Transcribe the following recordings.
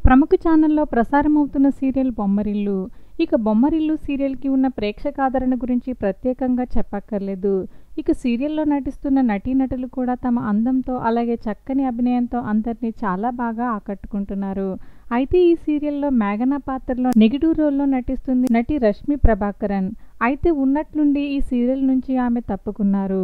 ప్రముఖ ఛానల్లో ప్రసారమవుతున్న సీరియల్ బొమ్మరిల్లు. ఇక బొమ్మరిల్లు సీరియల్కి ఉన్న ప్రేక్షకాదరణ గురించి ప్రత్యేకంగా చెప్పక్కర్లేదు. ఇక సీరియల్లో నటిస్తున్న నటీనటులు కూడా తమ అందంతో అలాగే చక్కని అభినయంతో అందరినీ చాలా బాగా ఆకట్టుకుంటున్నారు. అయితే ఈ సీరియల్లో మేఘన పాత్రలో నెగిటివ్ రోల్లో నటిస్తుంది నటి రష్మి ప్రభాకరన్. అయితే ఉన్నట్లుండి ఈ సీరియల్ నుంచి ఆమె తప్పుకున్నారు.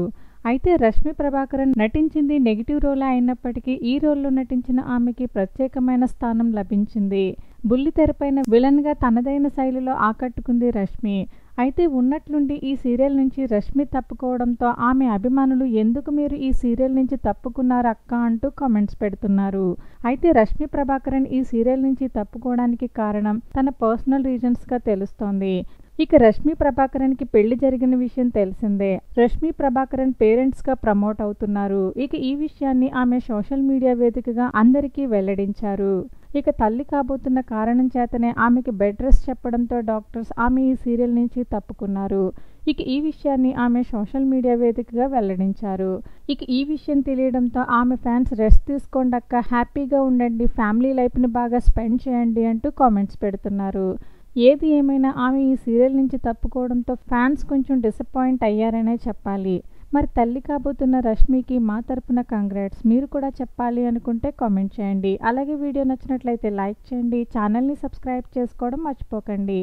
అయితే రష్మి ప్రభాకరన్ నటించింది నెగిటివ్ రోలే అయినప్పటికీ ఈ రోల్లో నటించిన ఆమెకి ప్రత్యేకమైన స్థానం లభించింది. బుల్లితెరపైన విలన్గా తనదైన శైలిలో ఆకట్టుకుంది రష్మి. అయితే ఉన్నట్లుండి ఈ సీరియల్ నుంచి రష్మి తప్పుకోవడంతో ఆమె అభిమానులు ఎందుకు మీరు ఈ సీరియల్ నుంచి తప్పుకున్నారు అక్క అంటూ కామెంట్స్ పెడుతున్నారు. అయితే రష్మి ప్రభాకరన్ ఈ సీరియల్ నుంచి తప్పుకోవడానికి కారణం తన పర్సనల్ రీజన్స్గా తెలుస్తోంది. ఇక రష్మి ప్రభాకరన్కి పెళ్లి జరిగిన విషయం తెలిసిందే. రష్మి ప్రభాకరన్ పేరెంట్స్గా ప్రమోట్ అవుతున్నారు. ఇక ఈ విషయాన్ని ఆమె సోషల్ మీడియా వేదికగా అందరికీ వెల్లడించారు. ఇక తల్లి కాబోతున్న కారణం చేతనే ఆమెకి బెడ్ రెస్ట్ చెప్పడంతో డాక్టర్స్ ఆమె ఈ సీరియల్ నుంచి తప్పుకున్నారు. ఇక ఈ విషయాన్ని ఆమె సోషల్ మీడియా వేదికగా వెల్లడించారు. ఇక ఈ విషయం తెలియడంతో ఆమె ఫ్యాన్స్ రెస్ట్ తీసుకోండి అక్క, హ్యాపీగా ఉండండి, ఫ్యామిలీ లైఫ్ని బాగా స్పెండ్ చేయండి అంటూ కామెంట్స్ పెడుతున్నారు. ఏది ఏమైనా ఆమె ఈ సీరియల్ నుంచి తప్పుకోవడంతో ఫ్యాన్స్ కొంచెం డిసప్పాయింట్ అయ్యారనే చెప్పాలి. మరి తల్లి కాబోతున్న రష్మికి మా తరపున కంగ్రాట్స్. మీరు కూడా చెప్పాలి అనుకుంటే కామెంట్ చేయండి. అలాగే వీడియో నచ్చినట్లయితే లైక్ చేయండి. ఛానల్ని సబ్స్క్రైబ్ చేసుకోవడం మర్చిపోకండి.